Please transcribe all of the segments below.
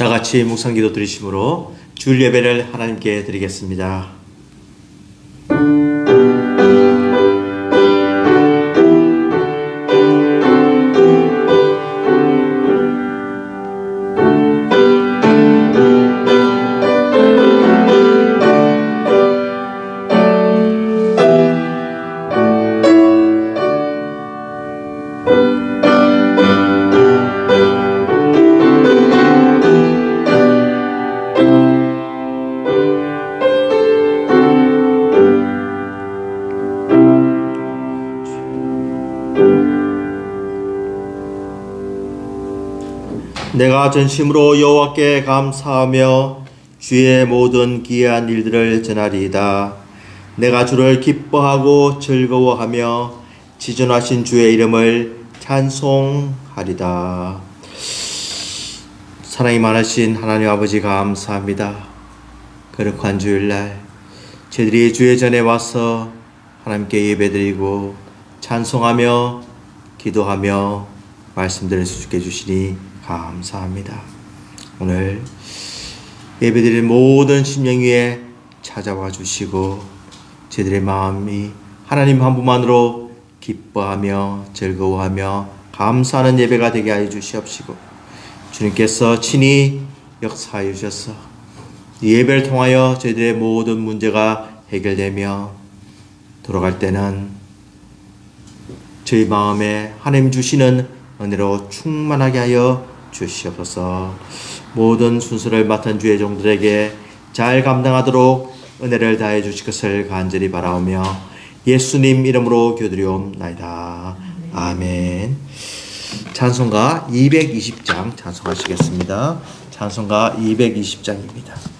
다 같이 묵상기도 드리심으로 주일 예배를 하나님께 드리겠습니다. 내가 전심으로 여호와께 감사하며 주의 모든 기이한 일들을 전하리이다. 내가 주를 기뻐하고 즐거워하며 지존하신 주의 이름을 찬송하리다. 사랑이 많으신 하나님 아버지 감사합니다. 거룩한 주일날 저희들이 주의 전에 와서 하나님께 예배드리고 찬송하며 기도하며 말씀들을 수주께 주시니 감사합니다. 오늘 예배드릴 모든 심령 위에 찾아와 주시고 저희들의 마음이 하나님 한 분만으로 기뻐하며 즐거워하며 감사하는 예배가 되게 하여 주시옵시고 주님께서 친히 역사하여 주셔서 이 예배를 통하여 저희들의 모든 문제가 해결되며 돌아갈 때는 저희 마음에 하나님 주시는 은혜로 충만하게 하여 주시옵소서. 모든 순서를 맡은 주의 종들에게 잘 감당하도록 은혜를 다해 주실 것을 간절히 바라오며 예수님 이름으로 기도드리옵나이다. 아멘. 찬송가 220장 찬송하시겠습니다. 찬송가 220장입니다.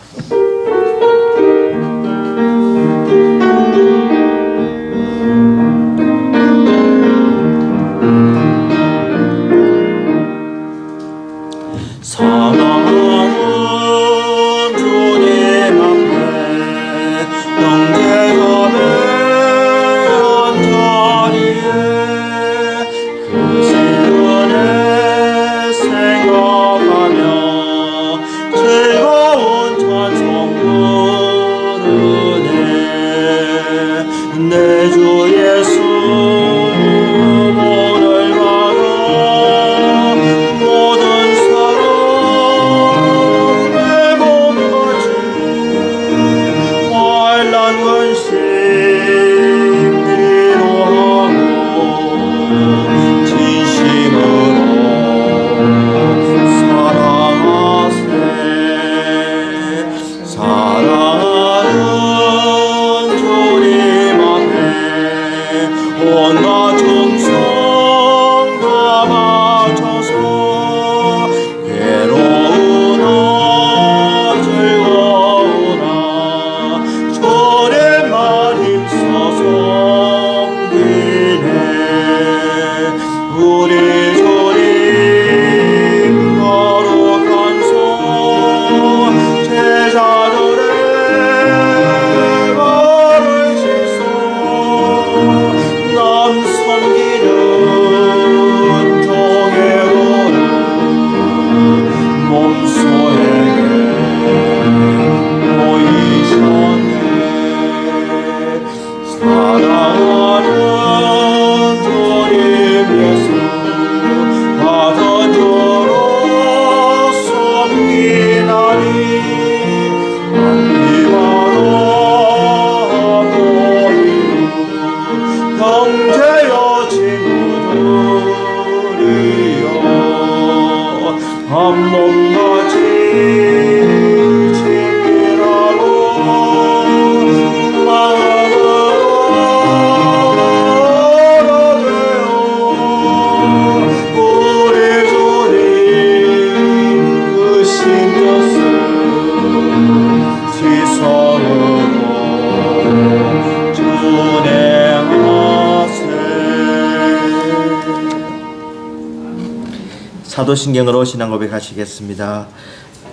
사도신경으로 신앙 고백하시겠습니다.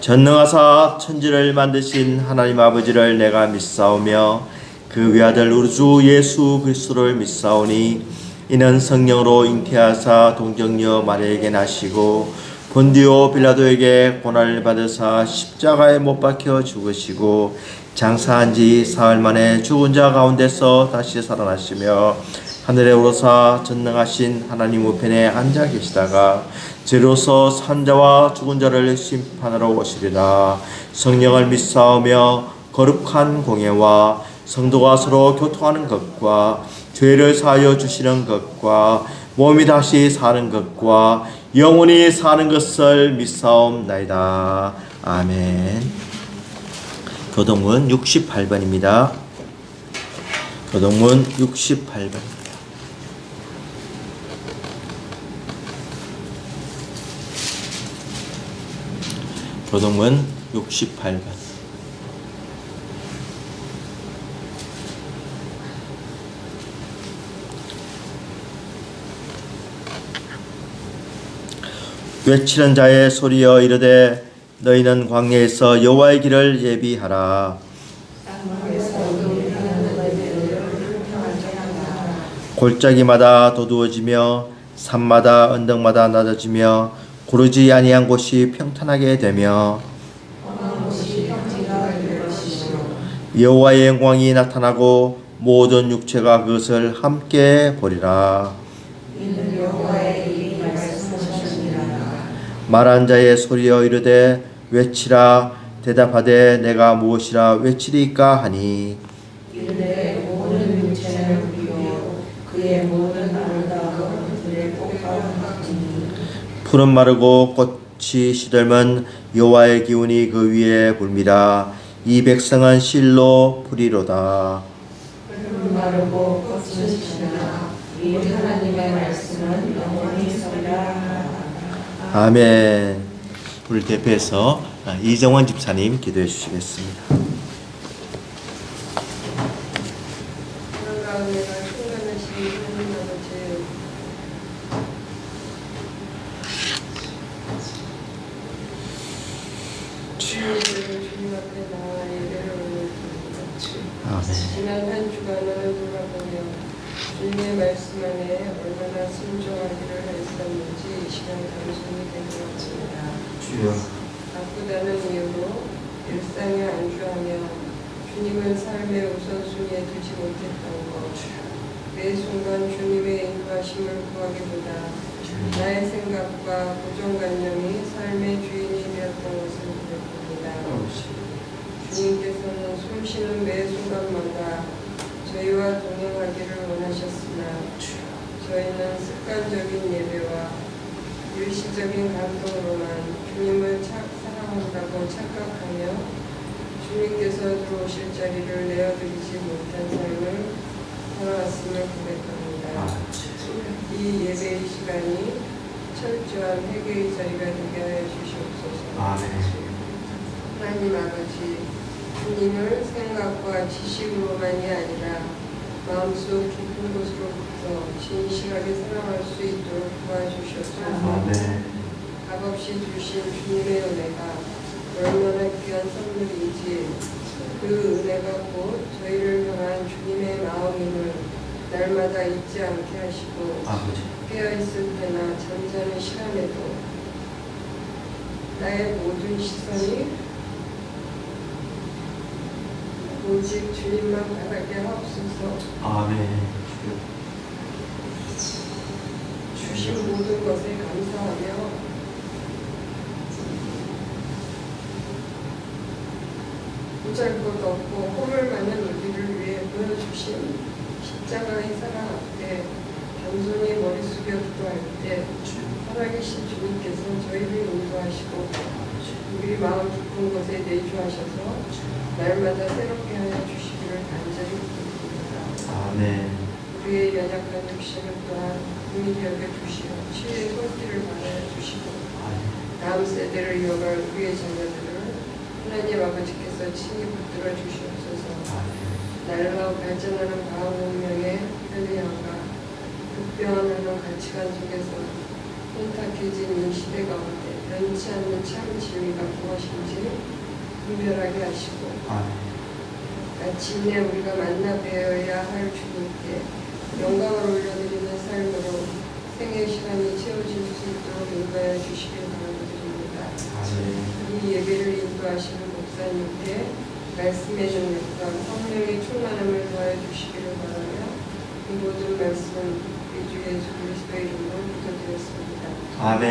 전능하사 천지를 만드신 하나님 아버지를 내가 믿사오며 그 외아들 우리 주 예수 그리스도를 믿사오니 이는 성령으로 잉태하사 동정녀 마리아에게 나시고 본디오 빌라도에게 고난을 받으사 십자가에 못 박혀 죽으시고 장사한 지 사흘 만에 죽은 자 가운데서 다시 살아나시며 하늘에 오르사 전능하신 하나님 우편에 앉아 계시다가 죄로서 산 자와 죽은 자를 심판하러 오시리라. 성령을 믿사오며 거룩한 공예와 성도가 서로 교통하는 것과 죄를 사하여 주시는 것과 몸이 다시 사는 것과 영원히 사는 것을 믿사옵나이다. 아멘. 교동문 68번입니다. 교동문 68번입니다. 교동문 68번. 외치는 자의 소리여 이르되 너희는 광야에서 여호와의 길을 예비하라. 골짜기마다 도두어지며 산마다 언덕마다 낮아지며 고르지 아니한 곳이 평탄하게 되며 여호와의 영광이 나타나고 모든 육체가 그것을 함께 보리라. 말한 자의 소리여 이르되 외치라. 대답하되 내가 무엇이라 외치리까 하니 이르되 모든 육체는 우리요 그의 모든 아름다움은 그의 꽃과 같으니 푸른 마르고 꽃이 시들면 여호와의 기운이 그 위에 불미라. 이 백성은 실로 풀이로다. 푸른 마르고 꽃은 시들나 이 하나님의 말씀은 영원히 서리라. 아멘. 우리 대표해서 이정원 집사님 기도해 주시겠습니다. 지난 한 주간을 돌아보며 주님의 말씀 안에 얼마나 순종하기를 했었는지 이 시간 감동이 된 것 같습니다. 바쁘다는 이유로 일상에 안주하며 주님을 삶의 우선순위에 두지 못했던 것, 매 순간 주님의 인도하심을 구하기보다 나의 생각과 고정관념이 삶의 주인이 되었던 것을 느꼈습니다. 주님께서는 숨쉬는 매 순간마다 저희와 동행하기를 원하셨으나 저희는 습관적인 예배와 일시적인 감동으로만 주님을 사랑한다고 착각하며 주님께서 들어오실 자리를 내어드리지 못한 삶을 살아왔음을 고백합니다. 이 예배의 시간이 철저한 회개의 자리가 되게 하여 주시옵소서. 하나님 아버지, 주님을 생각과 지식으로만이 아니라 마음속 깊은 곳으로부터 진실하게 사랑할 수 있도록 도와주시옵소서. 값없이 주신 주님의 은혜가 얼마나 귀한 선물인지 그 은혜가 곧 저희를 향한 주님의 마음임을 날마다 잊지 않게 하시고 깨어있을 때나 잠자는 시간에도 나의 모든 시선이 오직 주님만 바라게 하옵소서. 아멘. 주신 모든 것에 감사하며 보잘것없고 호를 많은 우리를 위해 보여주신 십자가의 사랑 앞에 겸손히 머리 숙여 기도할 때 살아계신 주님께서 저희를 인도하시고 우리 마음 깊은 곳에 내주하셔서 날마다 새롭게 하여 주시기를 간절히 부탁드립니다. 아멘. 우리의 연약한 육신을 또한 긍휼히 여겨주시어 치유의 손길을 받아 주시고 다음 세대를 이어갈 우리의 자녀들을 하나님 아버지께서 친히 붙들어 주시옵소서. 날로 발전하는 과학 문명의 편리함과 급변하는 가치관 속에서 혼탁해진 이 시대 가운데 변치 않는 참 진리가 무엇인지 분별하게 하시고 마침내 우리가 만나 뵈어야 할 주님께 영광을 올려드리는 삶으로 생애 시간이 채워질 수 있도록 인도하여 주시길 바랍니다. 이 예배를 인도하시는 목사님께 말씀의 능력과 성령의 충만함을 더해 주시기를 바라며 이 모든 말씀은 우리 주 예수 그리스도의 이름으로 기도드렸습니다. 아멘.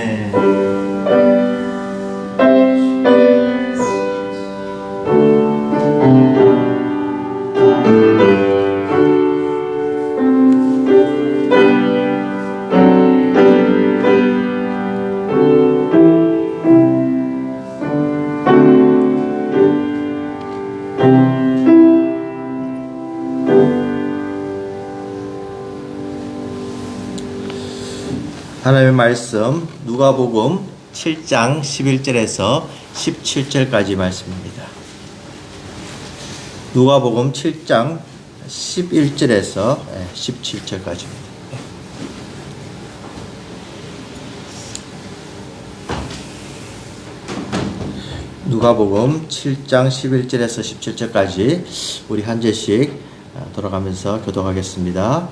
하나님의 말씀 누가복음 7장 11절에서 17절까지 말씀입니다. 누가복음 7장 11절에서 17절까지입니다. 누가복음 7장 11절에서 17절까지 우리 한 절씩 돌아가면서 교독하겠습니다.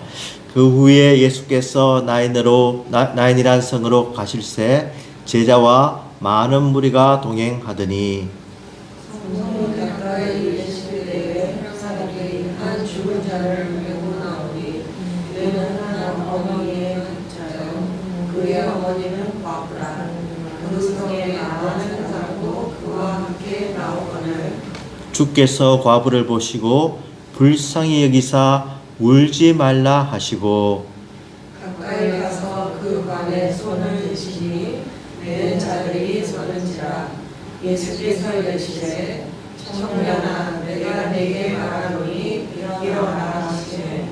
그 후에 예수께서 나인이란 성으로 가실새 제자와 많은 무리가 동행하더니 성문 가까이 이르실 때에 사람들이 한 죽은 자를 메고 나오니 이는 한 어머니의 자요 그의 어머니는 과부라. 그 성에 많은 사람도 그와 함께 나오거늘 주께서 과부를 보시고 불쌍히 여기사 울지 말라 하시고 가까이 가서 그 관에 손을 대시니 맨 자들이 서는지라. 예수께서 이르시되 청년아 내가 네게 말하노니 일어나라 하시되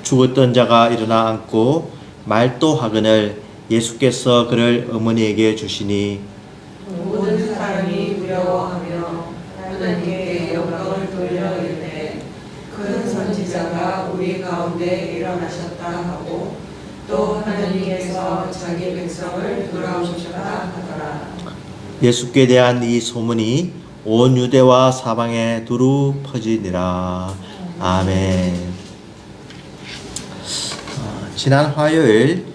죽었던 자가 일어나 앉고 말도 하거늘 예수께서 그를 어머니에게 주시니 모든 사람이 두려워하며 하나님께 영광을 돌려 이르되 큰 선지자가 우리 가운데 일어나셨다 하고 또 하나님께서 자기 백성을 돌아오셨다 하더라. 예수께 대한 이 소문이 온 유대와 사방에 두루 퍼지니라. 아멘. 지난 화요일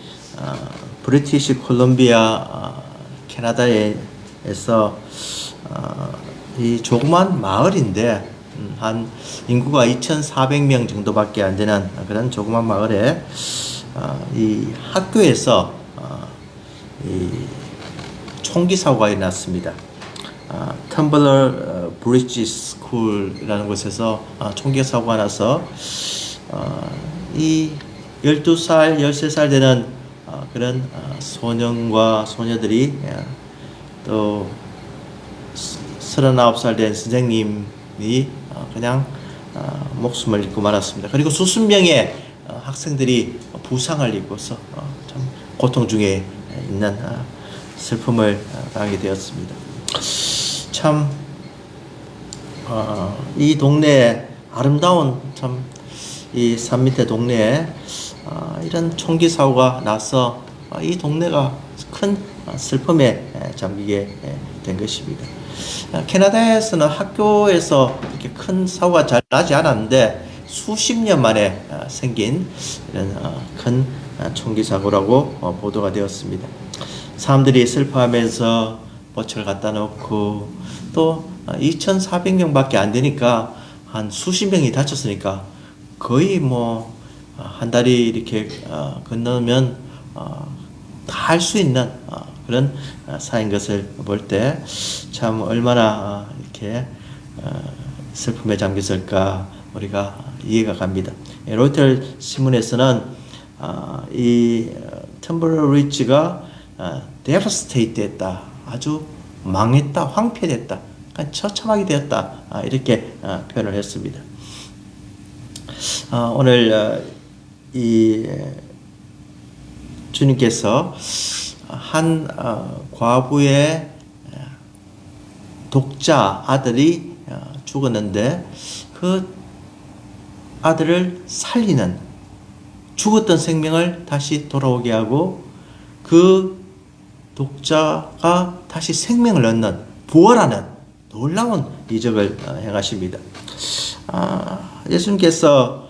브리티시 콜롬비아 캐나다에서 이 조그만 마을인데 한 인구가 2,400명 정도밖에 안 되는 그런 조그만 마을에 이 학교에서 이 총기 사고가 일어났습니다. 텀블러 브리지 스쿨이라는 곳에서 총기 사고가 나서 이 12살, 13살 되는 그런 소년과 소녀들이 또 39살 된 선생님이 그냥 목숨을 잃고 말았습니다. 그리고 수십 명의 학생들이 부상을 입고서 참 고통 중에 있는 슬픔을 당하게 되었습니다. 참 이 동네에 아름다운 참 이 산 밑에 동네에 이런 총기 사고가 나서 이 동네가 큰 슬픔에 잠기게 된 것입니다. 캐나다에서는 학교에서 이렇게 큰 사고가 잘 나지 않았는데 수십 년 만에 생긴 이런 큰 총기 사고라고 보도가 되었습니다. 사람들이 슬퍼하면서 돛을 갖다 놓고 또 2,400명밖에 안 되니까 한 수십 명이 다쳤으니까 거의 뭐 한 다리 이렇게 건너면 다 할 수 있는 그런 사인 것을 볼 때 참 얼마나 이렇게 슬픔에 잠겼을까 우리가 이해가 갑니다. 로이터 신문에서는 이 텀블러 리치가 데버스테이트 됐다, 아주 망했다, 황폐됐다, 처참하게 되었다, 이렇게 표현을 했습니다. 오늘 이 주님께서 한 과부의 독자 아들이 죽었는데 그 아들을 살리는, 죽었던 생명을 다시 돌아오게 하고 그 독자가 다시 생명을 얻는, 부활하는 놀라운 이적을 행하십니다. 예수님께서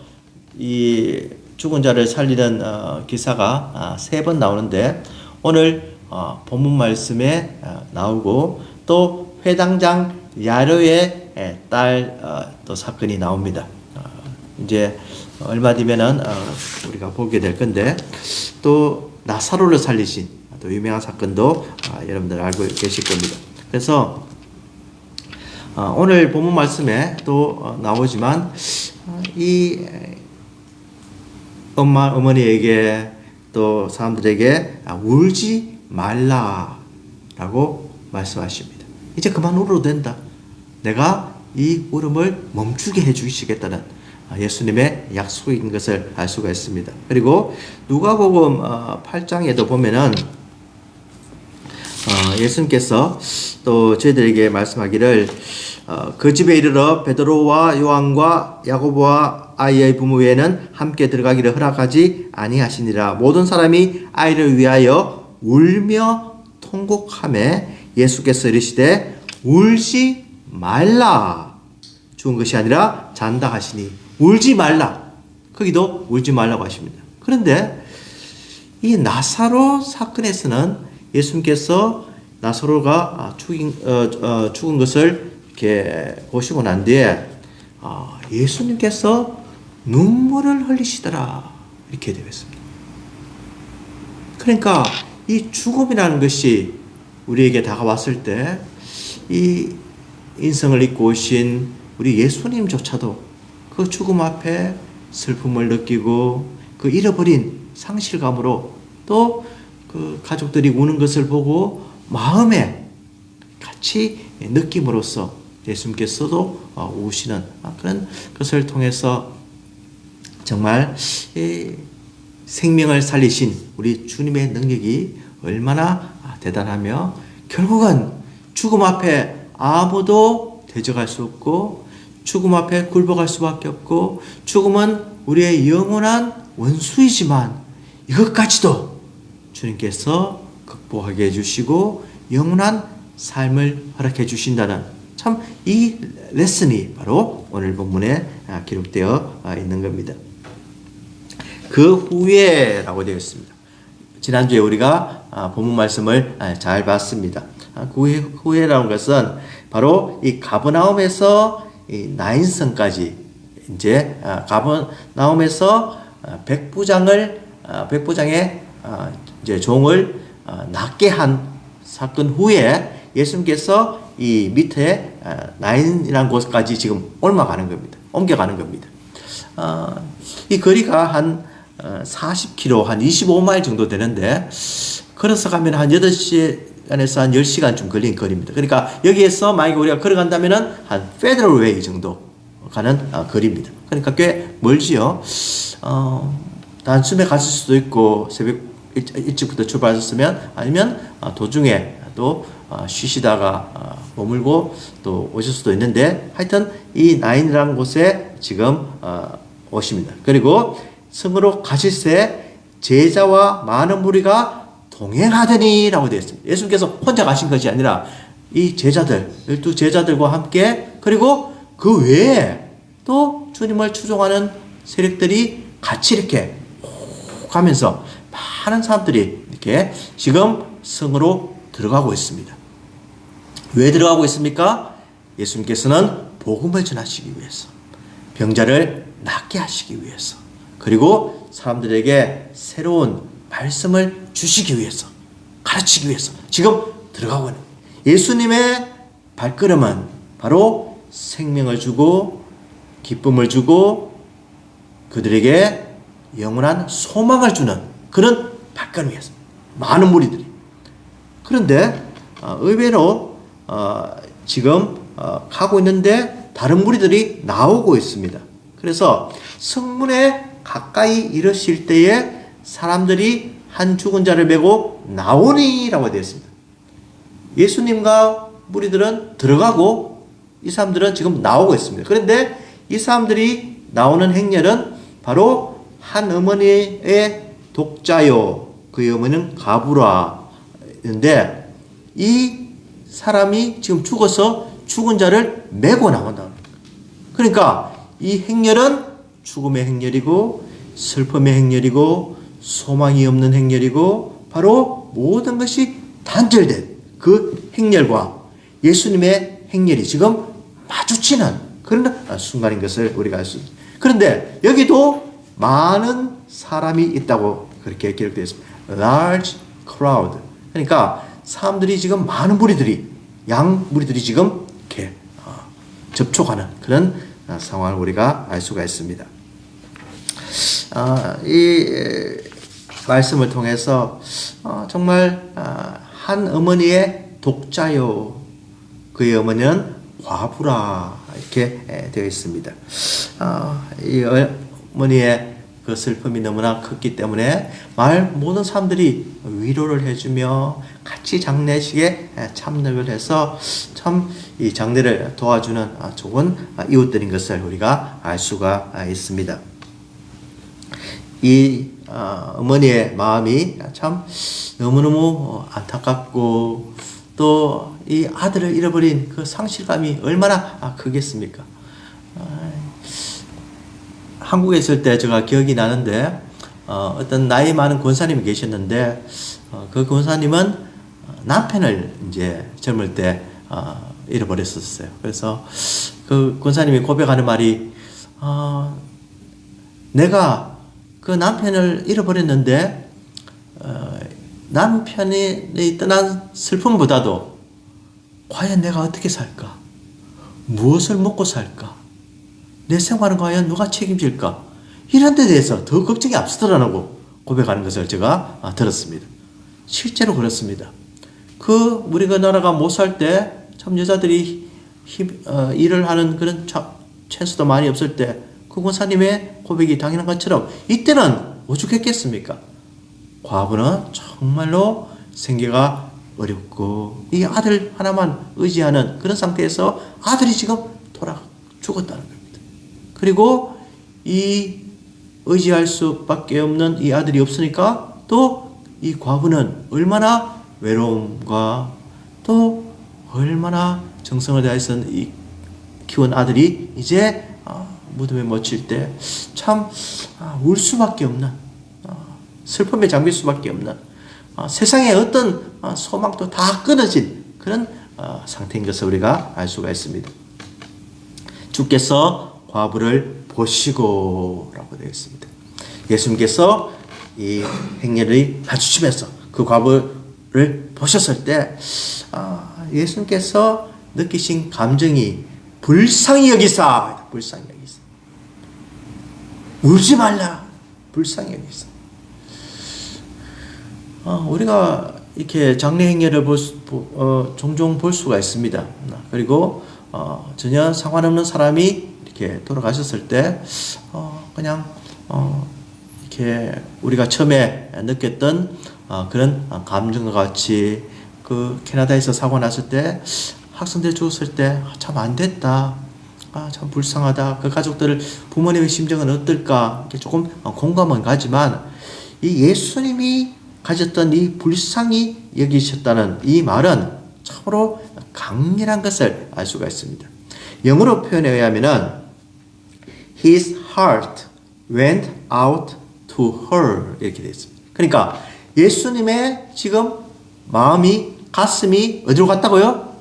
이 죽은 자를 살리는 기사가 3번 나오는데 오늘 본문 말씀에 나오고 또 회당장 야로의 딸 또 사건이 나옵니다. 이제 얼마 뒤면은 우리가 보게 될 건데, 또 나사로를 살리신 또 유명한 사건도 여러분들 알고 계실 겁니다. 그래서 오늘 본문 말씀에 또 나오지만 이 어머니에게 또 사람들에게 울지 말라라고 말씀하십니다. 이제 그만 울어도 된다. 내가 이 울음을 멈추게 해주시겠다는 예수님의 약속인 것을 알 수가 있습니다. 그리고 누가복음 8장에도 보면은 예수님께서 또 저희들에게 말씀하기를 그 집에 이르러 베드로와 요한과 야고보와 아이의 부모 외에는 함께 들어가기를 허락하지 아니하시니라. 모든 사람이 아이를 위하여 울며 통곡하매 예수께서 이르시되 울지 말라. 죽은 것이 아니라 잔다 하시니 울지 말라. 거기도 울지 말라고 하십니다. 그런데 이 나사로 사건에서는 예수님께서 나사로가 죽은 것을 이렇게 보시고 난 뒤에 예수님께서 눈물을 흘리시더라 이렇게 되어 있습니다. 그러니까 이 죽음이라는 것이 우리에게 다가왔을 때 이 인성을 입고 오신 우리 예수님조차도 그 죽음 앞에 슬픔을 느끼고 그 잃어버린 상실감으로 또 그 가족들이 우는 것을 보고 마음에 같이 느낌으로써 예수님께서도 우시는 그런 것을 통해서 정말 생명을 살리신 우리 주님의 능력이 얼마나 대단하며 결국은 죽음 앞에 아무도 대적할 수 없고 죽음 앞에 굴복할 수밖에 없고 죽음은 우리의 영원한 원수이지만 이것까지도 주님께서 극복하게 해주시고 영원한 삶을 허락해 주신다는 참 이 레슨이 바로 오늘 본문에 기록되어 있는 겁니다. 그 후에라고 되어 있습니다. 지난주에 우리가 본문 말씀을 잘 봤습니다. 그 후에라는 것은 바로 이 가버나움에서 이 나인성까지 이제 가버나움에서 백부장의 이제 종을 낫게 한 사건 후에 예수님께서 이 밑에 나인이라는 곳까지 지금 옮겨가는 겁니다. 이 거리가 한 40km, 한 25마일 정도 되는데 걸어서 가면 한 8시간에서 한 10시간쯤 걸린 거리입니다. 그러니까 여기에서 만약에 우리가 걸어간다면은 한 페더럴 웨이 정도 가는 거리입니다. 그러니까 꽤 멀지요. 단숨에 갔을 수도 있고 새벽 일찍부터 출발하셨으면 아니면 도중에 또 쉬시다가 머물고 또 오실 수도 있는데 하여튼 이 나인이라는 곳에 지금 오십니다. 그리고 성으로 가실새 제자와 많은 무리가 동행하더니라고 되어 있습니다. 예수님께서 혼자 가신 것이 아니라 이 제자들, 12제자들과 함께 그리고 그 외에 또 주님을 추종하는 세력들이 같이 이렇게 가면서 많은 사람들이 이렇게 지금 성으로 들어가고 있습니다. 왜 들어가고 있습니까? 예수님께서는 복음을 전하시기 위해서, 병자를 낫게 하시기 위해서, 그리고 사람들에게 새로운 말씀을 주시기 위해서, 가르치기 위해서 지금 들어가고 있는 예수님의 발걸음은 바로 생명을 주고 기쁨을 주고 그들에게 영원한 소망을 주는 그런 발걸음이었습니다. 많은 무리들이. 그런데 의외로 지금 가고 있는데 다른 무리들이 나오고 있습니다. 그래서 성문에 가까이 이르실 때에 사람들이 한 죽은 자를 메고 나오니라고 되어 있습니다. 예수님과 무리들은 들어가고 이 사람들은 지금 나오고 있습니다. 그런데 이 사람들이 나오는 행렬은 바로 한 어머니의 독자요. 그 어머니는 가브라인데 이 사람이 지금 죽어서 죽은 자를 메고 나온다. 그러니까 이 행렬은 죽음의 행렬이고 슬픔의 행렬이고 소망이 없는 행렬이고 바로 모든 것이 단절된 그 행렬과 예수님의 행렬이 지금 마주치는 그런 순간인 것을 우리가 알 수 있습니다. 그런데 여기도 많은 사람이 있다고 그렇게 기록되어 있습니다. Large crowd. 그러니까 사람들이 지금 많은 무리들이 양 무리들이 지금 이렇게 접촉하는 그런 상황을 우리가 알 수가 있습니다. 이 말씀을 통해서 정말 한 어머니의 독자요 그의 어머니는 과부라 이렇게 되어 있습니다. 이 어머니의 그 슬픔이 너무나 컸기 때문에 모든 사람들이 위로를 해주며 같이 장례식에 참석을 해서 참 이 장례를 도와주는 좋은 이웃들인 것을 우리가 알 수가 있습니다. 이 어머니의 마음이 참 너무너무 안타깝고 또 이 아들을 잃어버린 그 상실감이 얼마나 크겠습니까? 한국에 있을 때 제가 기억이 나는데 어떤 나이 많은 권사님이 계셨는데 그 권사님은 남편을 이제 젊을 때 잃어버렸었어요. 그래서 그 권사님이 고백하는 말이 내가 그 남편을 잃어버렸는데 남편이 떠난 슬픔보다도 과연 내가 어떻게 살까? 무엇을 먹고 살까? 내 생활은 과연 누가 책임질까? 이런 데 대해서 더 걱정이 앞서더라고 고백하는 것을 제가 들었습니다. 실제로 그렇습니다. 우리 나라가 못 살 때 참 여자들이 일을 하는 그런 찬스도 많이 없을 때 그 권사님의 고백이 당연한 것처럼 이때는 오죽했겠습니까? 과부는 정말로 생계가 어렵고 이 아들 하나만 의지하는 그런 상태에서 아들이 지금 죽었다는 겁니다. 그리고 이 의지할 수밖에 없는 이 아들이 없으니까 또 이 과부는 얼마나 외로움과 또 얼마나 정성을 다해서 키운 아들이 이제 무덤에 묻힐 때 참 울 수밖에 없는 슬픔에 잠길 수밖에 없는 세상의 어떤 소망도 다 끊어진 그런 상태인 것을 우리가 알 수가 있습니다. 주께서 과부를 보시고 라고 되어 있습니다. 예수님께서 이 행렬을 마주치면서 그 과부를 보셨을 때 예수님께서 느끼신 감정이 불쌍히 여기사 울지 말라 불쌍히 여기사. 우리가 이렇게 장례 행렬을 종종 볼 수가 있습니다. 그리고 전혀 상관없는 사람이 이렇게 돌아가셨을 때 그냥 이렇게 우리가 처음에 느꼈던 그런 감정과 같이 그 캐나다에서 사고 났을 때 학생들 죽었을 때 참 안 됐다. 참 불쌍하다. 그 가족들 부모님의 심정은 어떨까? 이렇게 조금 공감은 가지만 이 예수님이 가졌던 이 불쌍히 여기셨다는 이 말은 참으로 강렬한 것을 알 수가 있습니다. 영어로 표현에 의하면은 His heart went out to her 이렇게 되어 있습니다. 그러니까 예수님의 지금 가슴이 어디로 갔다고요?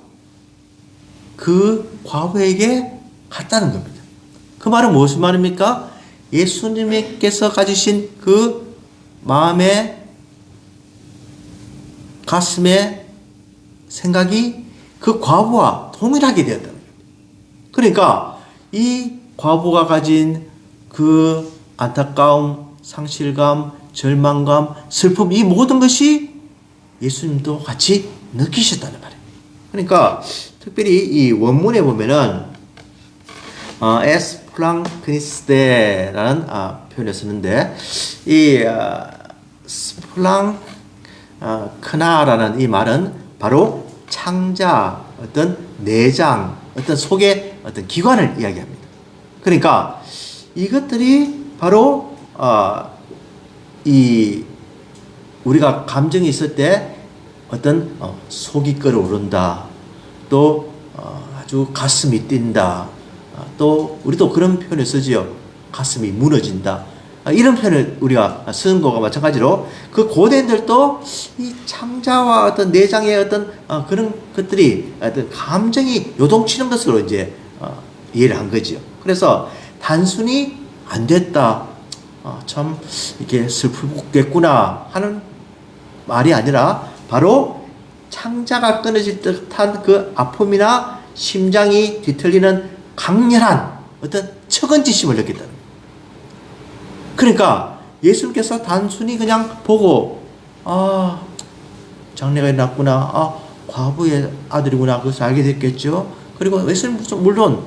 그 과부에게 갔다는 겁니다. 그 말은 무슨 말입니까? 예수님께서 가지신 그 마음의 가슴의 생각이 그 과부와 동일하게 되었다는 겁니다. 그러니까 이 과부가 가진 그 안타까움, 상실감, 절망감, 슬픔 이 모든 것이 예수님도 같이 느끼셨다는 말이에요. 그러니까 특별히 이 원문에 보면은 스플랑크니스데라는 표현을 쓰는데 이 스플랑크나라는 이 말은 바로 창자, 어떤 내장, 어떤 속의 어떤 기관을 이야기합니다. 그러니까 이것들이 바로 이 우리가 감정이 있을 때 어떤 속이 끓어오른다, 또 아주 가슴이 뛴다, 또 우리도 그런 표현을 쓰지요. 가슴이 무너진다. 이런 표현을 우리가 쓰는 거와 마찬가지로 그 고대인들도 이 창자와 어떤 내장의 어떤 그런 것들이 어떤 감정이 요동치는 것으로 이제 이해를 한 거지요. 그래서 단순히 안 됐다, 참 이렇게 슬프겠구나 하는 말이 아니라 바로 창자가 끊어질 듯한 그 아픔이나 심장이 뒤틀리는 강렬한 어떤 측은지심을 느꼈다는 거예요. 그러니까 예수님께서 단순히 그냥 보고 장래가 났구나, 과부의 아들이구나, 그것을 알게 됐겠죠. 그리고 예수님 물론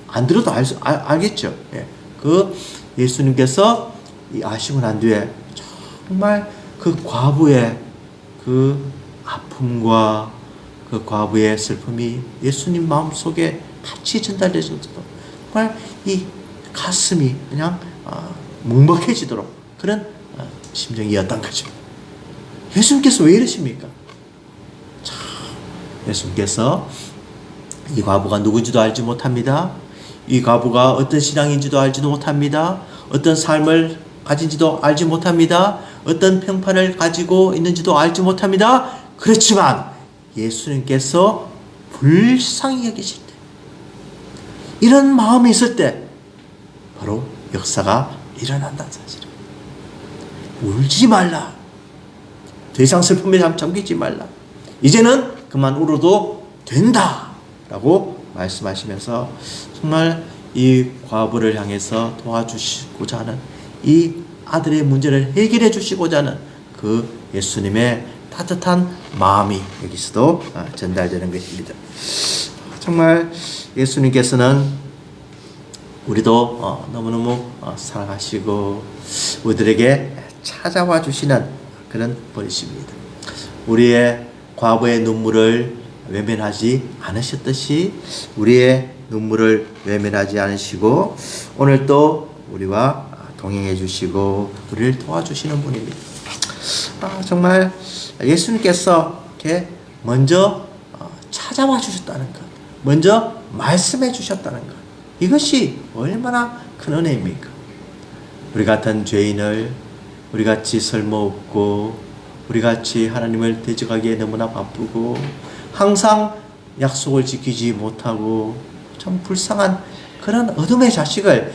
안 들어도 알겠죠. 예. 그 예수님께서 이 아시고 난 뒤에 정말 그 과부의 그 아픔과 그 과부의 슬픔이 예수님 마음속에 같이 전달되셔서 정말 이 가슴이 그냥 먹먹해지도록 그런 심정이었던 거죠. 예수님께서 왜 이러십니까? 참, 예수님께서 이 과부가 누군지도 알지 못합니다. 이 과부가 어떤 신앙인지도 알지도 못합니다. 어떤 삶을 가진지도 알지 못합니다. 어떤 평판을 가지고 있는지도 알지 못합니다. 그렇지만 예수님께서 불쌍히 여기실 때, 이런 마음이 있을 때 바로 역사가 일어난다는 사실을. 울지 말라. 더 이상 슬픔에 잠기지 말라. 이제는 그만 울어도 된다 라고 말씀하시면서 정말 이 과부를 향해서 도와주시고자 하는, 이 아들의 문제를 해결해 주시고자 하는 그 예수님의 따뜻한 마음이 여기서도 전달되는 것입니다. 정말 예수님께서는 우리도 너무너무 사랑하시고 우리들에게 찾아와 주시는 그런 분이십니다. 우리의 과거의 눈물을 외면하지 않으셨듯이 우리의 눈물을 외면하지 않으시고 오늘 또 우리와 동행해 주시고 우리를 도와주시는 분입니다. 정말 예수님께서 이렇게 먼저 찾아와 주셨다는 것, 먼저 말씀해 주셨다는 것, 이것이 얼마나 큰 은혜입니까? 우리 같은 죄인을, 우리같이 쓸모없고 우리같이 하나님을 대적하기에 너무나 바쁘고 항상 약속을 지키지 못하고 참 불쌍한 그런 어둠의 자식을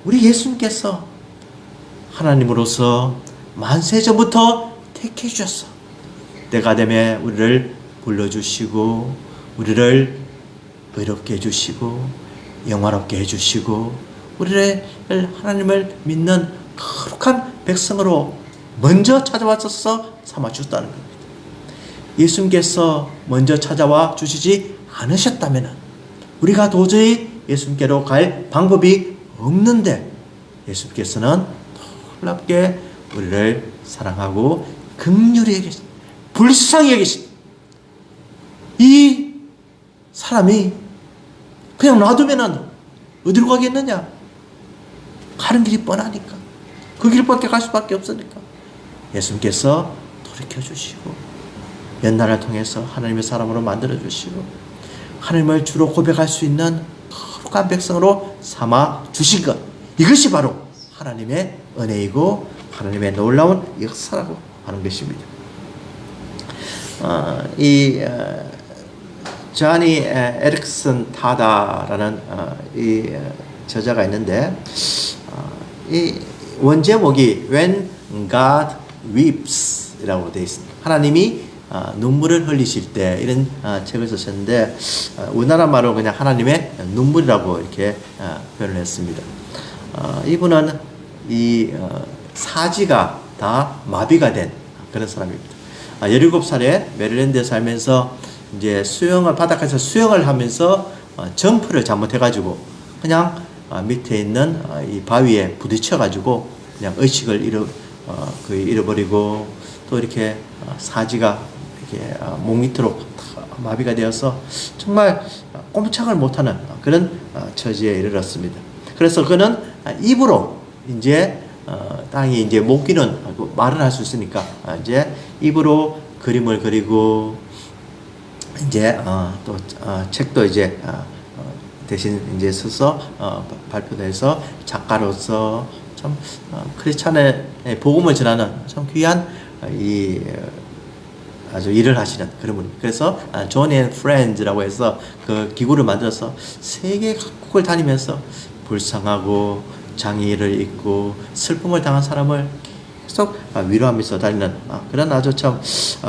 우리 예수님께서 하나님으로서 만세전부터 택해 주셨어. 때가 되면 우리를 불러주시고 우리를 의롭게 해주시고 영화롭게 해주시고 우리를 하나님을 믿는 거룩한 백성으로 먼저 찾아와서 삼아주셨다는 겁니다. 예수님께서 먼저 찾아와 주시지 않으셨다면 우리가 도저히 예수님께로 갈 방법이 없는데 예수님께서는 놀랍게 우리를 사랑하고 긍휼히 여기신, 불쌍히 여기신 이 사람이 그냥 놔두면은 어디로 가겠느냐? 가는 길이 뻔하니까 그 길밖에 갈 수밖에 없으니까 예수님께서 돌이켜주시고 연단을 통해서 하나님의 사람으로 만들어주시고 하나님을 주로 고백할 수 있는 거룩한 백성으로 삼아 주신 것, 이것이 바로 하나님의 은혜이고 하나님의 놀라운 역사라고 하는 것입니다. 자니 에릭슨 타다라는 이 저자가 있는데 이 원제목이 When God Weeps이라고 되어 있습니다. 하나님이 눈물을 흘리실 때, 이런 책을 쓰셨는데 우리나라 말로 그냥 하나님의 눈물이라고 이렇게 표현을 했습니다. 이분은 이 사지가 다 마비가 된 그런 사람입니다. 17살에 메릴랜드에 살면서 이제 바닷가에서 수영을 하면서 점프를 잘못해가지고 그냥 밑에 있는 이 바위에 부딪혀가지고 그냥 의식을 잃어버리고 또 이렇게 사지가 이렇게 목 밑으로 마비가 되어서 정말 꼼짝을 못하는 그런 처지에 이르렀습니다. 그래서 그는 입으로 이제 땅이 이제 못 기는 말을 할 수 있으니까 이제 입으로 그림을 그리고 이제 또 책도 이제 대신 이제 써서 발표도 해서 작가로서 참 크리스찬의 복음을 전하는 참 귀한 이 아주 일을 하시는 그런 분입니다. 그래서 존 앤 프렌즈라고 해서 그 기구를 만들어서 세계 각국을 다니면서 불쌍하고 장애를 입고 슬픔을 당한 사람을 계속 위로하면서 다니는 그런 아주 참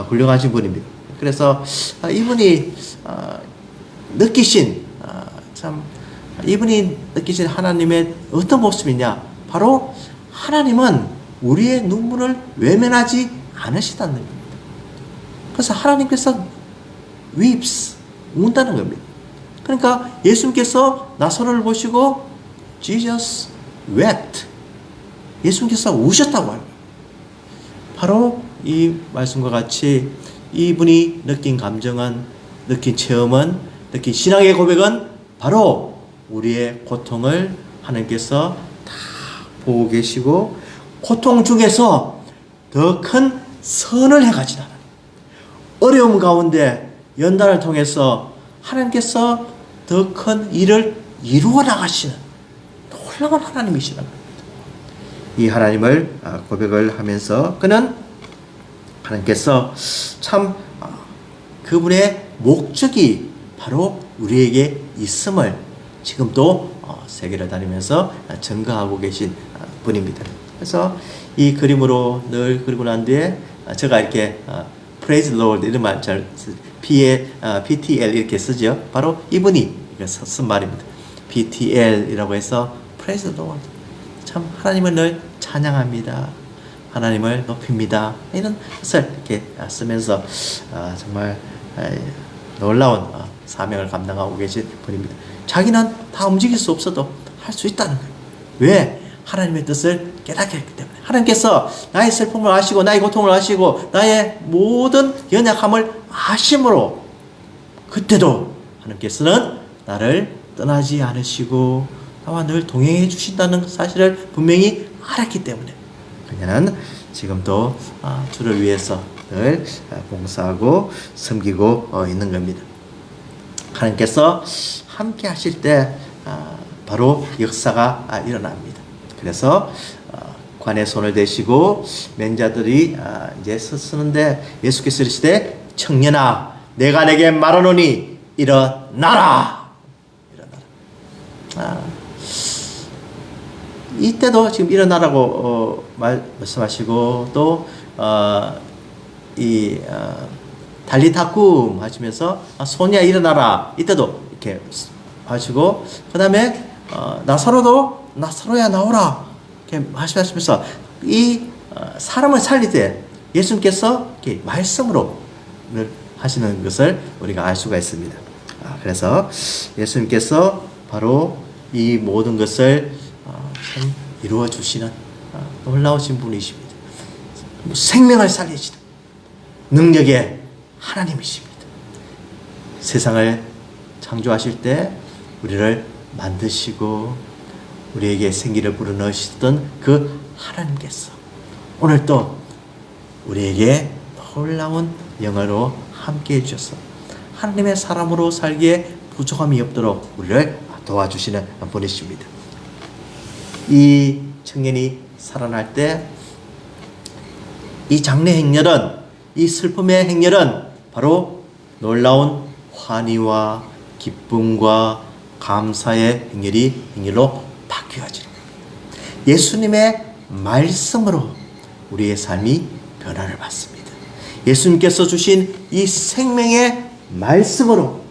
훌륭하신 분입니다. 그래서 이분이 느끼신 이분이 느끼신 하나님의 어떤 모습이냐, 바로 하나님은 우리의 눈물을 외면하지 않으시다는 겁니다. 그래서 하나님께서 weeps, 운다는 겁니다. 그러니까 예수님께서 나사로를 보시고 Jesus wept, 예수님께서 우셨다고 합니다. 바로 이 말씀과 같이 이분이 느낀 감정은, 느낀 체험은, 느낀 신앙의 고백은 바로 우리의 고통을 하나님께서 다 보고 계시고 고통 중에서 더 큰 선을 해가지는 어려움 가운데 연단을 통해서 하나님께서 더 큰 일을 이루어 나가시는 놀라운 하나님이시라는 겁니다. 이 하나님을 고백을 하면서 그는 하나님께서 참 그분의 목적이 바로 우리에게 있음을 지금도 세계를 다니면서 증거하고 계신 분입니다. 그래서 이 그림으로 늘 그리고 난 뒤에 제가 이렇게 Praise the Lord 이런 말 잘 PTL 이렇게 쓰죠. 바로 이분이 쓴 말입니다. PTL이라고 해서 Praise the Lord, 참 하나님을 늘 찬양합니다, 하나님을 높입니다, 이런 것을 이렇게 쓰면서 정말 놀라운 사명을 감당하고 계신 분입니다. 자기는 다 움직일 수 없어도 할 수 있다는 거예요. 왜? 하나님의 뜻을 깨닫게 했기 때문에. 하나님께서 나의 슬픔을 아시고 나의 고통을 아시고 나의 모든 연약함을 아심으로 그때도 하나님께서는 나를 떠나지 않으시고 나와 늘 동행해 주신다는 사실을 분명히 알았기 때문에 그녀는 지금도 주를 위해서 늘 봉사하고 섬기고 있는 겁니다. 하나님께서 함께 하실 때 바로 역사가 일어납니다. 그래서 관에 손을 대시고 맹자들이 이제 쓰는데 예수께서 이르시되 청년아 내가 내게 말하노니 일어나라. 이때도 지금 일어나라고 말씀하시고 또 달리타쿰 하시면서 소녀야 일어나라 이때도 이렇게 하시고 그 다음에 나사로야 나오라 이렇게 하시면서 이 사람을 살릴 때 예수님께서 이렇게 말씀으로 하시는 것을 우리가 알 수가 있습니다. 그래서 예수님께서 바로 이 모든 것을 참 이루어 주시는 놀라우신 분이십니다. 생명을 살리시는 능력의 하나님이십니다. 세상을 창조하실 때 우리를 만드시고 우리에게 생기를 불어넣으시던 그 하나님께서 오늘 또 우리에게 놀라운 영화로 함께 해주셔서 하나님의 사람으로 살기에 부족함이 없도록 우리를 도와주시는 분이십니다. 이 청년이 살아날 때 이 장래 행렬은, 이 슬픔의 행렬은 바로 놀라운 환희와 기쁨과 감사의 행렬로 바뀌어지는 겁니다. 예수님의 말씀으로 우리의 삶이 변화를 받습니다. 예수님께서 주신 이 생명의 말씀으로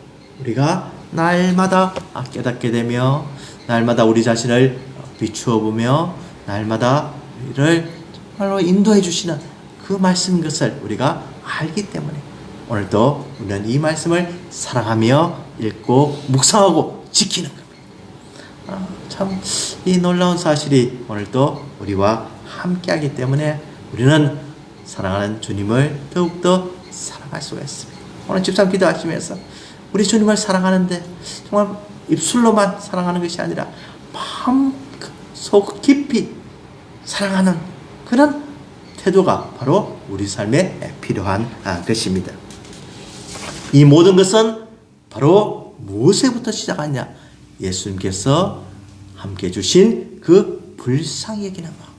우리가 날마다 깨닫게 되며 날마다 우리 자신을 비추어 보며 날마다 우리를 정말로 인도해 주시는 그 말씀인 것을 우리가 알기 때문에 오늘도 우리는 이 말씀을 사랑하며 읽고 묵상하고 지키는 겁니다. 참 이 놀라운 사실이 오늘도 우리와 함께하기 때문에 우리는 사랑하는 주님을 더욱더 사랑할 수가 있습니다. 오늘 집사님 기도하시면서 우리 주님을 사랑하는데 정말 입술로만 사랑하는 것이 아니라 마음 속 깊이 사랑하는 그런 태도가 바로 우리 삶에 필요한 것입니다. 이 모든 것은 바로 무엇에부터 시작하냐? 예수님께서 함께 주신 그 불쌍히 여기는 마음.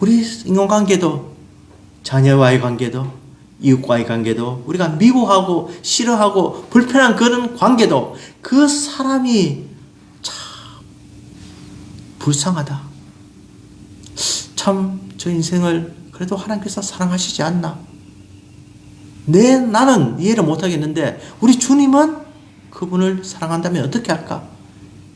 우리 인간관계도, 자녀와의 관계도, 이웃과의 관계도, 우리가 미워하고 싫어하고 불편한 그런 관계도 그 사람이 참 불쌍하다. 참 저 인생을 그래도 하나님께서 사랑하시지 않나. 나는 이해를 못하겠는데 우리 주님은 그분을 사랑한다면 어떻게 할까?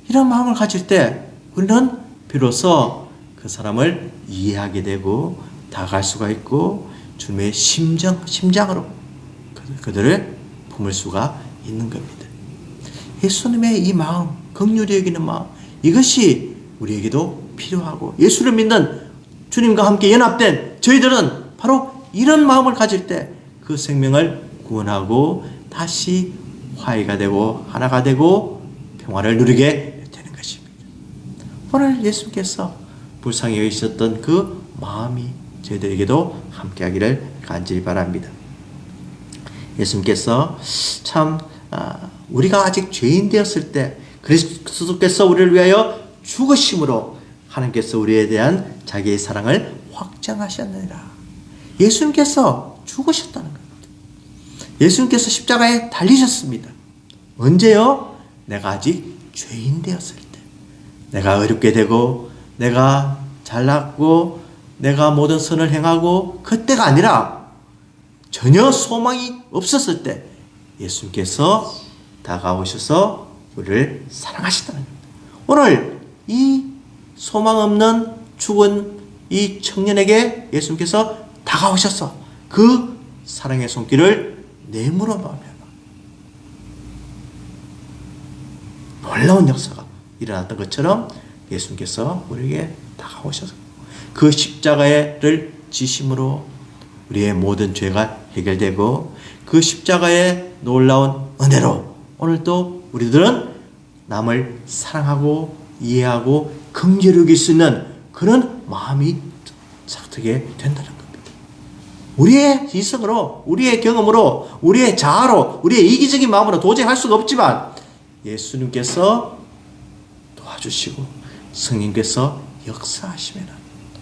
이런 마음을 가질 때 우리는 비로소 그 사람을 이해하게 되고 다가갈 수가 있고 주님의 심장으로 그들을 품을 수가 있는 겁니다. 예수님의 이 마음, 긍휼히 여기는 마음, 이것이 우리에게도 필요하고 예수를 믿는 주님과 함께 연합된 저희들은 바로 이런 마음을 가질 때 그 생명을 구원하고 다시 화해가 되고 하나가 되고 평화를 누리게 되는 것입니다. 오늘 예수님께서 불쌍히 여기셨던 그 마음이 저희들에게도 함께하기를 간절히 바랍니다. 예수님께서 참 우리가 아직 죄인 되었을 때 그리스도께서 우리를 위하여 죽으심으로 하나님께서 우리에 대한 자기의 사랑을 확정하셨느니라. 예수님께서 죽으셨다는 겁니다. 예수님께서 십자가에 달리셨습니다. 언제요? 내가 아직 죄인 되었을 때. 내가 어렵게 되고 내가 잘났고 내가 모든 선을 행하고 그때가 아니라 전혀 소망이 없었을 때 예수님께서 다가오셔서 우리를 사랑하시다는 겁니다. 오늘 이 소망 없는 죽은 이 청년에게 예수님께서 다가오셔서 그 사랑의 손길을 내물어 놓으면 놀라운 역사가 일어났던 것처럼 예수님께서 우리에게 다가오셔서 그 십자가를 지심으로 우리의 모든 죄가 해결되고 그 십자가의 놀라운 은혜로 오늘도 우리들은 남을 사랑하고 이해하고 긍휼히 여길 수 있는 그런 마음이 싹트게 된다는 겁니다. 우리의 이성으로, 우리의 경험으로, 우리의 자아로, 우리의 이기적인 마음으로 도저히 할 수가 없지만 예수님께서 도와주시고 성령께서 역사하시면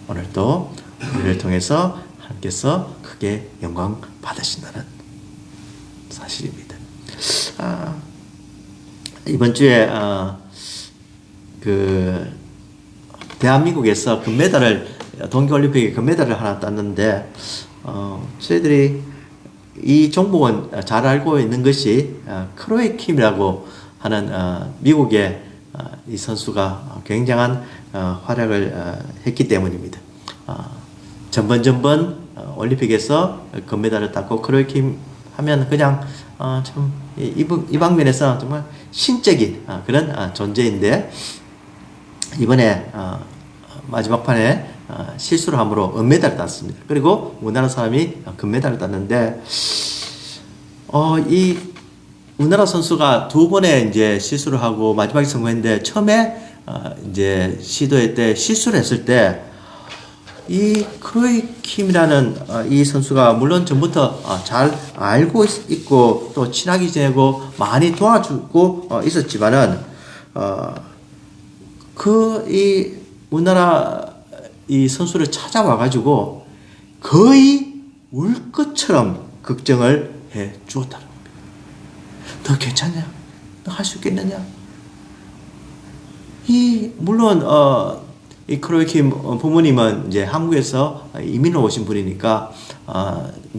오늘도 우리를 통해서 하나님께서 크게 영광 받으신다는 사실입니다. 이번 주에 대한민국에서 동계올림픽에 금메달을 하나 땄는데 저희들이 이 종목은 잘 알고 있는 것이 크로에 킴이라고 하는 미국의 이 선수가 굉장한 활약을 했기 때문입니다. 전번 올림픽에서 금메달을 땄고 크로에 킴 하면 그냥 참 이 방면에서 정말 신적인 그런 존재인데 이번에 마지막 판에 실수를 함으로 은메달을 땄습니다. 그리고 우리나라 사람이 금메달을 땄는데 이 우리나라 선수가 두 번의 이제 실수를 하고 마지막에 성공했는데 처음에 이제 시도할 때 실수를 했을 때 이 크로이 킴이라는 이 선수가 물론 전부터 잘 알고 있고 또 친하게 지내고 많이 도와주고 있었지만은 이 우리나라 이 선수를 찾아와 가지고 거의 울 것처럼 걱정을 해 주었다는 겁니다. 너 괜찮냐? 너 할 수 있겠느냐? 물론 이 크로이 킴 부모님은 이제 한국에서 이민을 오신 분이니까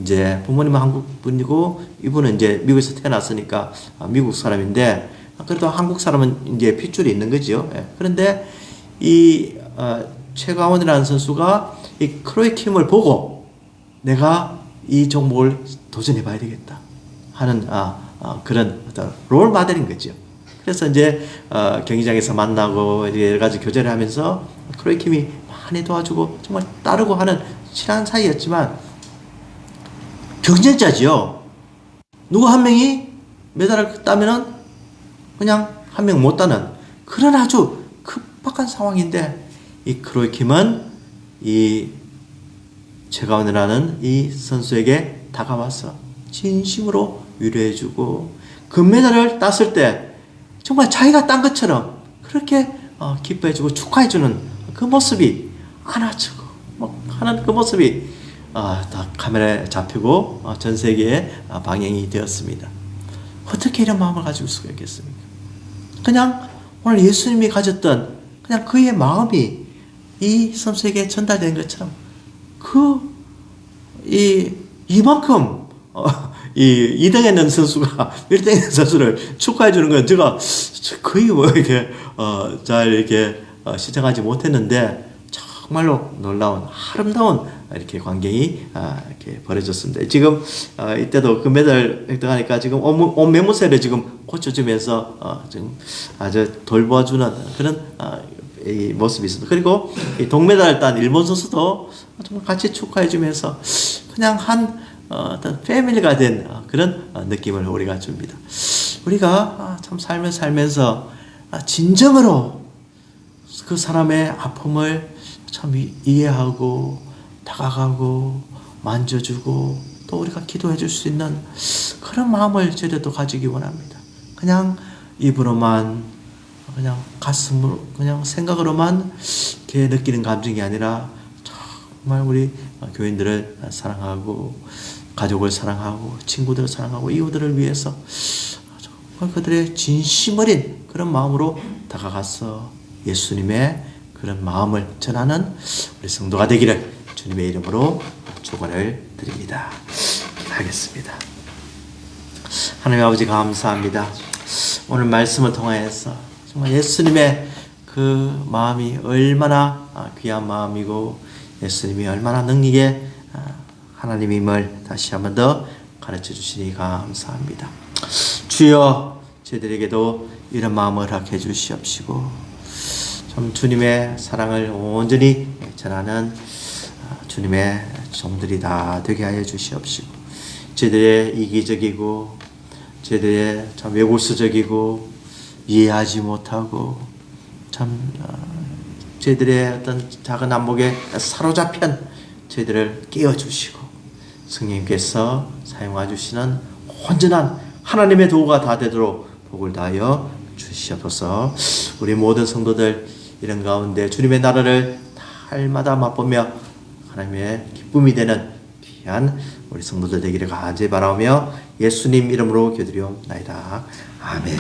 이제 부모님은 한국 분이고 이분은 이제 미국에서 태어났으니까 미국 사람인데 그래도 한국 사람은 이제 핏줄이 있는 거죠. 그런데 이 최가원이라는 선수가 이 크로이 킴을 보고 내가 이 종목을 도전해 봐야 되겠다 하는 그런 어떤 롤 모델인 거죠. 그래서 이제 경기장에서 만나고 여러 가지 교제를 하면서 크로이 킴이 많이 도와주고 정말 따르고 하는 친한 사이였지만 경쟁자지요. 누구 한 명이 메달을 따면은 그냥 한 명 못 따는 그런 아주 급박한 상황인데 이 크로이 킴은 이 최가원이라는 이 선수에게 다가와서 진심으로 위로해주고 금메달을 땄을 때 정말 자기가 딴 것처럼 그렇게 기뻐해주고 축하해주는 그 모습이 안아주고 하는 그 모습이 다 카메라에 잡히고 전 세계에 방영이 되었습니다. 어떻게 이런 마음을 가지고 수가 있겠습니까? 그냥 오늘 예수님이 가졌던 그냥 그의 마음이 이 선수에게 전달된 것처럼 이만큼 이 2등에 있는 선수가 1등에 있는 선수를 축하해 주는 건 제가 거의 이렇게 잘 이렇게 시청하지 못했는데 정말로 놀라운 아름다운 이렇게 광경이 이렇게 벌어졌습니다. 지금 이때도 금메달 획득하니까 지금 온 매무새를 지금 고쳐주면서 지금 아주 돌봐주는 그런 이 모습이 있습니다. 그리고 이 동메달을 딴 일본 선수도 정말 같이 축하해주면서 그냥 어떤 패밀리가 된 그런 느낌을 우리가 줍니다. 우리가 참 삶을 살면서 진정으로 그 사람의 아픔을 참 이해하고 다가가고 만져주고 또 우리가 기도해 줄 수 있는 그런 마음을 저희도 가지기 원합니다. 그냥 입으로만 그냥 가슴으로 그냥 생각으로만 이렇게 느끼는 감정이 아니라 정말 우리 교인들을 사랑하고 가족을 사랑하고 친구들을 사랑하고 이웃들을 위해서 정말 그들의 진심 어린 그런 마음으로 다가가서 예수님의 그런 마음을 전하는 우리 성도가 되기를 주님의 이름으로 축원을 드립니다. 기도하겠습니다. 하나님 아버지 감사합니다. 오늘 말씀을 통하여서 정말 예수님의 그 마음이 얼마나 귀한 마음이고 예수님이 얼마나 능력의 하나님임을 다시 한번 더 가르쳐 주시니 감사합니다. 주여 저희들에게도 이런 마음을 허락해 주시옵시고 좀 주님의 사랑을 온전히 전하는 주님의 종들이 다 되게 하여 주시옵시고 저희들의 이기적이고 저희들의 참 외골수적이고 이해하지 못하고 참 저희들의 어떤 작은 안목에 사로잡힌 저희들을 깨워주시고 성령님께서 사용하 주시는 온전한 하나님의 도구가 다 되도록 복을 다하여 주시옵소서. 우리 모든 성도들 이런 가운데 주님의 나라를 달마다 맛보며 하나님의 기쁨이 되는 귀한 우리 성도들 되기를 간절히 바라며 예수님 이름으로 기도드리옵나이다. 아멘.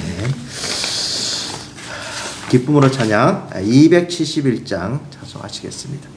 기쁨으로 찬양 271장 찬송하시겠습니다.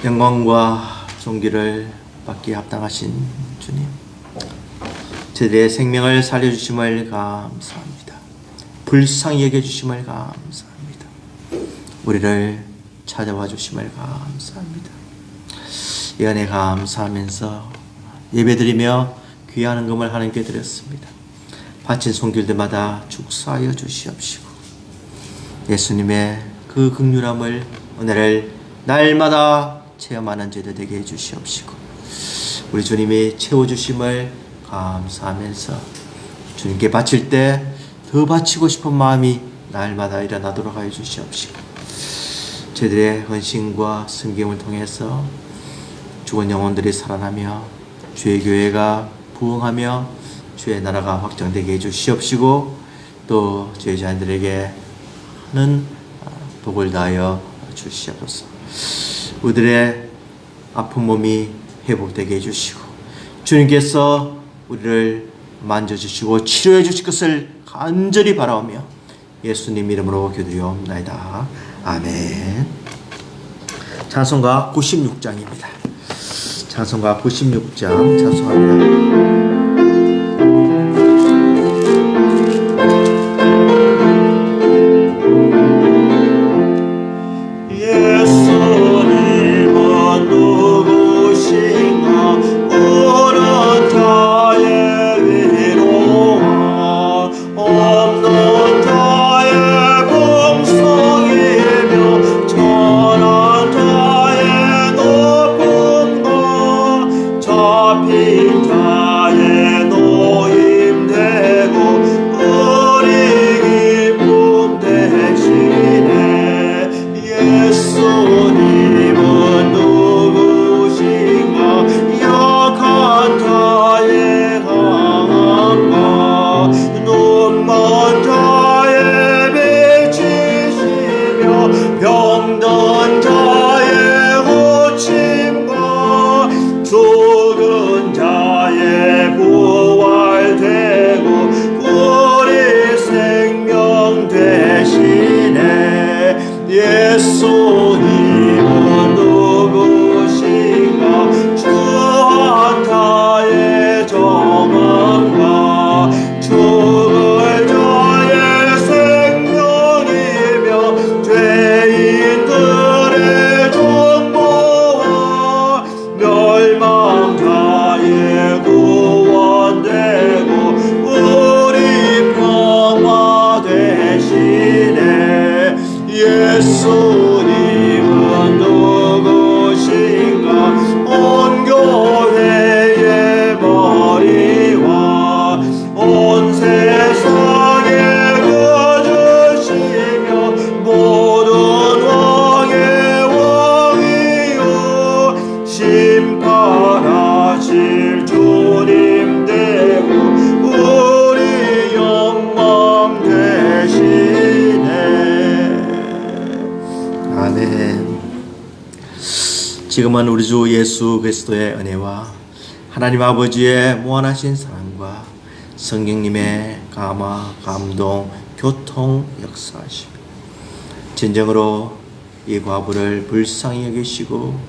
영광과 존귀를 받기에 합당하신 주님, 저희들의 생명을 살려주심을 감사합니다. 불쌍히 여겨주심을 감사합니다. 우리를 찾아와 주심을 감사합니다. 이 은혜 감사하면서 예배드리며 귀한 헌금을 하나님께 드렸습니다. 바친 손길들마다 축사하여 주시옵시고 예수님의 그 긍휼함을 은혜를 날마다 체험하는 제도 되게 해주시옵시고 우리 주님이 채워주심을 감사하면서 주님께 바칠 때 더 바치고 싶은 마음이 날마다 일어나도록 하여 주시옵시고 저희들의 헌신과 섬김을 통해서 죽은 영혼들이 살아나며 주의 교회가 부흥하며 주의 나라가 확장되게 해주시옵시고 또 저희 자녀들에게는 복을 다하여 주시옵소서. 우리들의 아픈 몸이 회복되게 해주시고 주님께서 우리를 만져주시고 치료해 주실 것을 간절히 바라오며 예수님 이름으로 기도드리옵나이다. 아멘. 찬송가 96장입니다. 찬송가 96장 찬송합니다. 지금은 우리 주 예수 그리스도의 은혜와 하나님 아버지의 무한하신 사랑과 성령님의 감화, 감동, 교통 역사하시며 진정으로 이 과부를 불쌍히 여기시고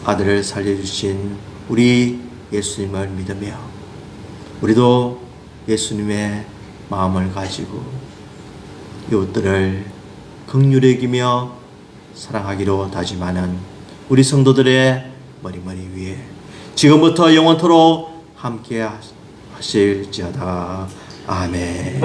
아들을 살려주신 우리 예수님을 믿으며 우리도 예수님의 마음을 가지고 이웃들을 긍휼히 여기며 사랑하기로 다짐하는 우리 성도들의 머리머리 위에 지금부터 영원토록 함께 하실지어다. 아멘.